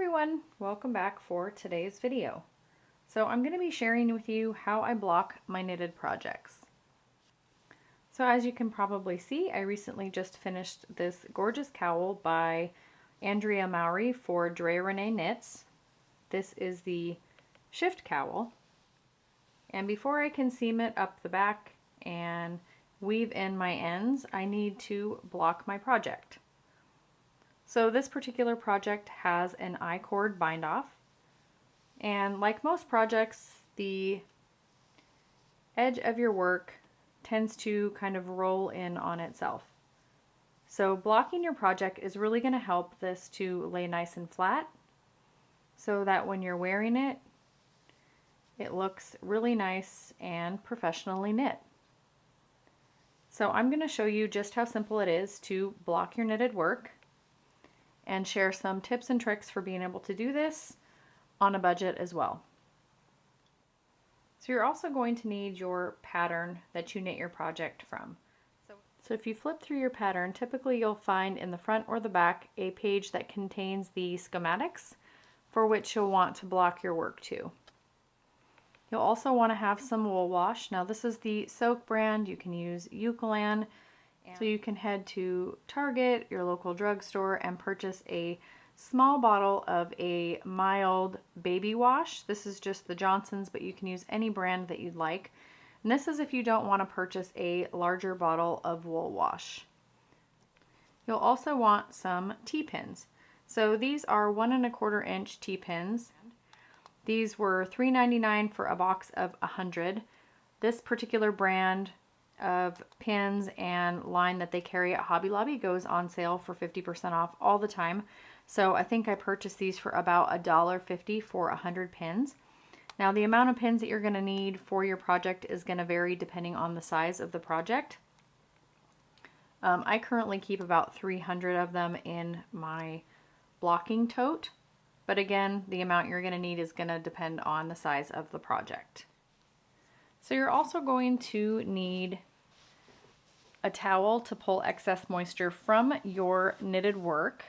everyone, welcome back for today's video. So I'm going to be sharing with you how I block my knitted projects. So as you can probably see, I recently just finished this gorgeous cowl by Andrea Mowry for Dre Renee Knits. This is the shift cowl, and before I can seam it up the back and weave in my ends, I need to block my project. So this particular project has an I-cord bind off, and like most projects, the edge of your work tends to kind of roll in on itself. So blocking your project is really going to help this to lay nice and flat so that when you're wearing it, it looks really nice and professionally knit. So I'm going to show you just how simple it is to block your knitted work and share some tips and tricks for being able to do this on a budget as well. So you're also going to need your pattern that you knit your project from. So if you flip through your pattern, typically you'll find in the front or the back a page that contains the schematics for which you'll want to block your work to. You'll also want to have some wool wash. Now this is the Soak brand. You can use Eucalan. So you can head to Target, your local drugstore, and purchase a small bottle of a mild baby wash. This is just the Johnson's, but you can use any brand that you'd like. And this is if you don't want to purchase a larger bottle of wool wash. You'll also want some T-pins. So these are 1 1/4 inch T-pins. These were $3.99 for a box of 100. This particular brand of pins and line that they carry at Hobby Lobby goes on sale for 50% off all the time. So I think I purchased these for about $1.50 for 100 pins. Now the amount of pins that you're going to need for your project is going to vary depending on the size of the project. I currently keep about 300 of them in my blocking tote, but again, the amount you're going to need is going to depend on the size of the project. So you're also going to need a towel to pull excess moisture from your knitted work.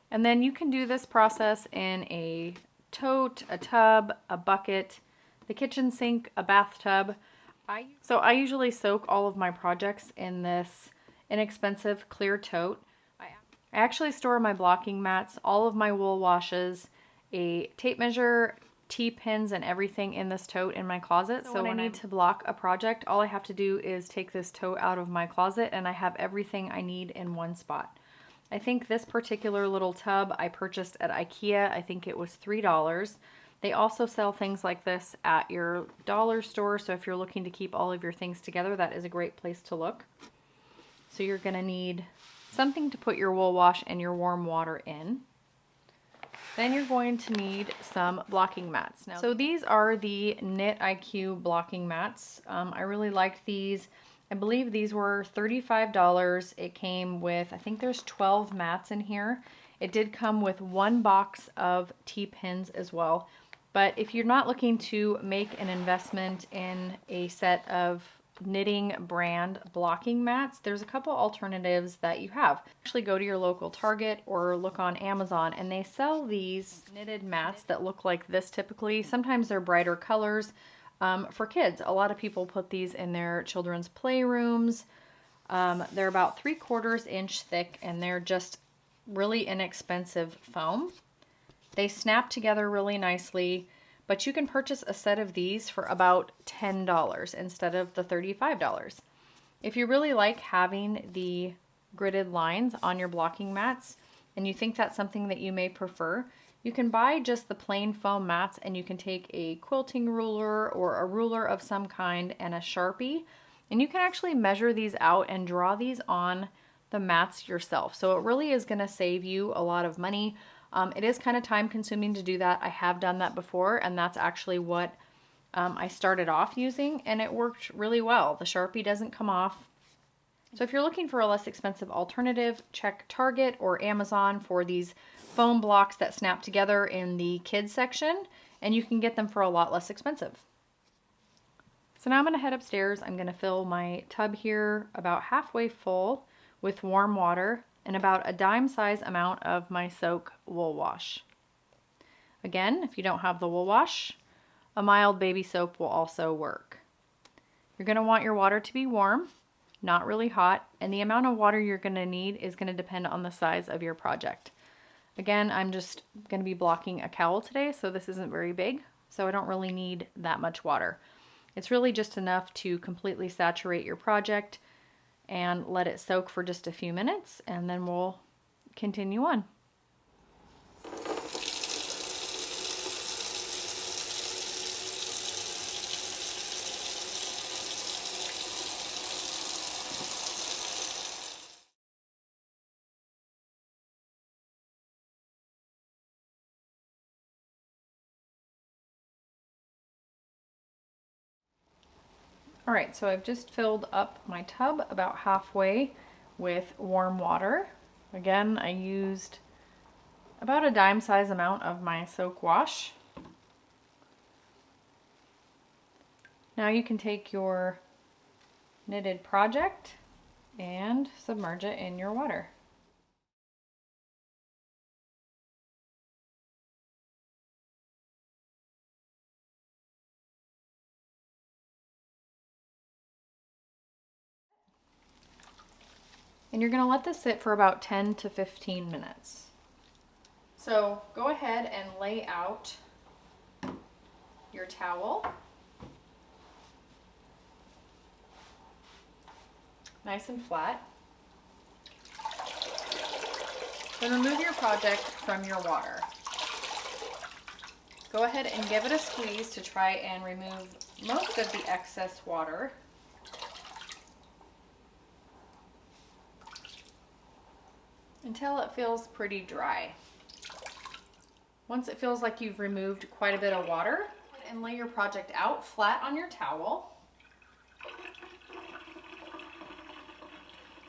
And then you can do this process in a tote, a tub, a bucket, the kitchen sink, a bathtub. So I usually soak all of my projects in this inexpensive clear tote. I actually store my blocking mats, all of my wool washes, a tape measure, T-pins, and everything in this tote in my closet. So when I need to block a project, all I have to do is take this tote out of my closet and I have everything I need in one spot. I think this particular little tub I purchased at IKEA. I think it was $3. They also sell things like this at your dollar store, so if you're looking to keep all of your things together, that is a great place to look. So you're going to need something to put your wool wash and your warm water in. Then you're going to need some blocking mats. Now, so these are the Knit IQ blocking mats. I really liked these. I believe these were $35. It came with, I think there's 12 mats in here. It did come with 1 box of T-pins as well. But if you're not looking to make an investment in a set of knitting brand blocking mats, there's a couple alternatives that you have. Actually go to your local Target or look on Amazon, and they sell these knitted mats that look like this typically. Sometimes they're brighter colors for kids. A lot of people put these in their children's playrooms. They're about 3/4 inch thick, and they're just really inexpensive foam. They snap together really nicely. But you can purchase a set of these for about $10 instead of the $35. If you really like having the gridded lines on your blocking mats and you think that's something that you may prefer, you can buy just the plain foam mats, and you can take a quilting ruler or a ruler of some kind and a Sharpie, and you can actually measure these out and draw these on the mats yourself. So it really is going to save you a lot of money. It is kind of time consuming to do that. I have done that before, and that's actually what I started off using, and it worked really well. The Sharpie doesn't come off. So if you're looking for a less expensive alternative, check Target or Amazon for these foam blocks that snap together in the kids section, and you can get them for a lot less expensive. So now I'm going to head upstairs. I'm going to fill my tub here about halfway full with warm water. and about a dime size amount of my soak wool wash. Again, if you don't have the wool wash, a mild baby soap will also work. You're going to want your water to be warm, not really hot, and the amount of water you're going to need is going to depend on the size of your project. Again, I'm just going to be blocking a cowl today, so this isn't very big, so I don't really need that much water. It's really just enough to completely saturate your project and let it soak for just a few minutes, and then we'll continue on. All right, so I've just filled up my tub about halfway with warm water. Again, I used about a dime size amount of my soak wash. Now you can take your knitted project and submerge it in your water. And you're going to let this sit for about 10 to 15 minutes. So go ahead and lay out your towel. Nice and flat. Then remove your project from your water. Go ahead and give it a squeeze to try and remove most of the excess water. Until it feels pretty dry. Once it feels like you've removed quite a bit of water, and lay your project out flat on your towel.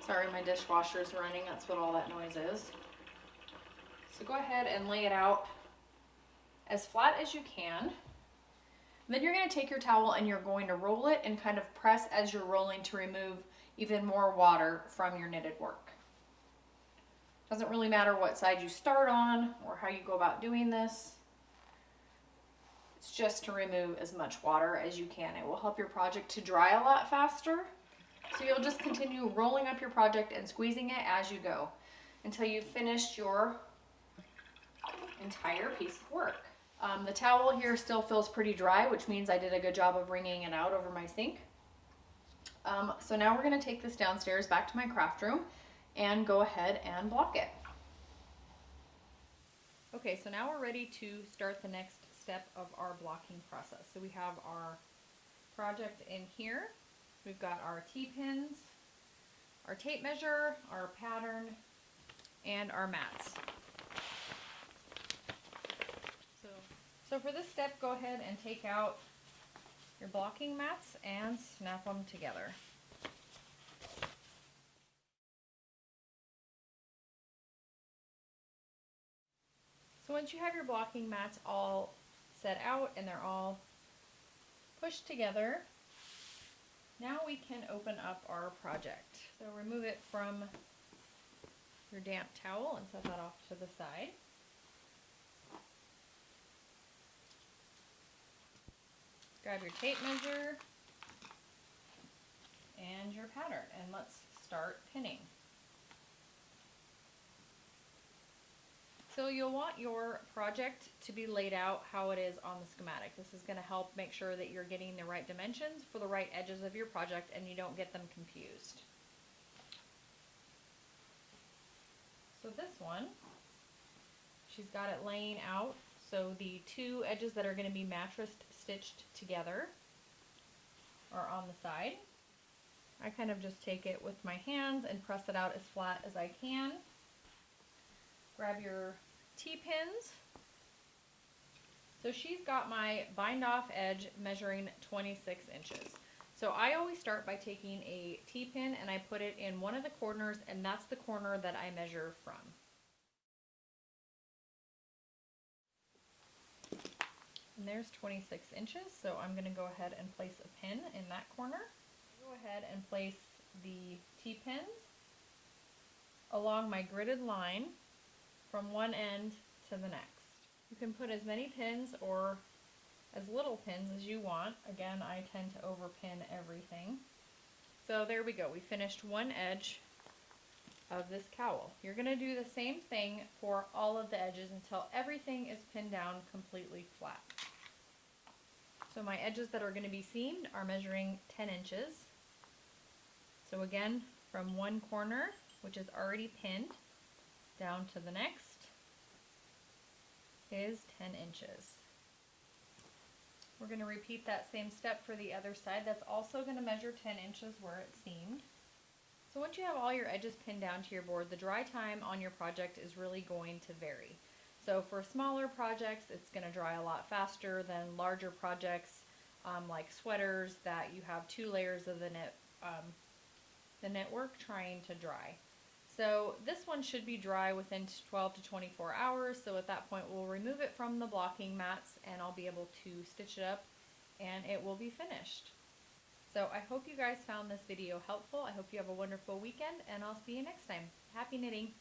Sorry, my dishwasher's running, that's what all that noise is. So go ahead and lay it out as flat as you can. And then you're going to take your towel and you're going to roll it and kind of press as you're rolling to remove even more water from your knitted work. Doesn't really matter what side you start on or how you go about doing this. It's just to remove as much water as you can. It will help your project to dry a lot faster. So you'll just continue rolling up your project and squeezing it as you go until you've finished your entire piece of work. The towel here still feels pretty dry, which means I did a good job of wringing it out over my sink. So now we're going to take this downstairs back to my craft room and go ahead and block it. Okay, so now we're ready to start the next step of our blocking process. So we have our project in here. We've got our T-pins, our tape measure, our pattern, and our mats. So for this step, go ahead and take out your blocking mats and snap them together. So once you have your blocking mats all set out and they're all pushed together, now we can open up our project. So remove it from your damp towel and set that off to the side. Grab your tape measure and your pattern, and let's start pinning. So you'll want your project to be laid out how it is on the schematic. This is going to help make sure that you're getting the right dimensions for the right edges of your project and you don't get them confused. So this one, she's got it laying out. So the two edges that are going to be mattress stitched together are on the side. I kind of just take it with my hands and press it out as flat as I can. Grab your T-pins. So she's got my bind off edge measuring 26 inches. So I always start by taking a T-pin and I put it in one of the corners, and that's the corner that I measure from. And there's 26 inches, so I'm going to go ahead and place a pin in that corner. Go ahead and place the T-pins along my gridded line from one end to the next. You can put as many pins or as little pins as you want. Again, I tend to overpin everything. So there we go. We finished one edge of this cowl. You're going to do the same thing for all of the edges until everything is pinned down completely flat. So my edges that are going to be seamed are measuring 10 inches. So again, from one corner, which is already pinned, down to the next is 10 inches. We're going to repeat that same step for the other side. That's also going to measure 10 inches where it's seamed. So once you have all your edges pinned down to your board, the dry time on your project is really going to vary. So for smaller projects, it's going to dry a lot faster than larger projects like sweaters that you have 2 layers of the knitwork trying to dry. So this one should be dry within 12 to 24 hours. So at that point, we'll remove it from the blocking mats and I'll be able to stitch it up and it will be finished. So I hope you guys found this video helpful. I hope you have a wonderful weekend and I'll see you next time. Happy knitting!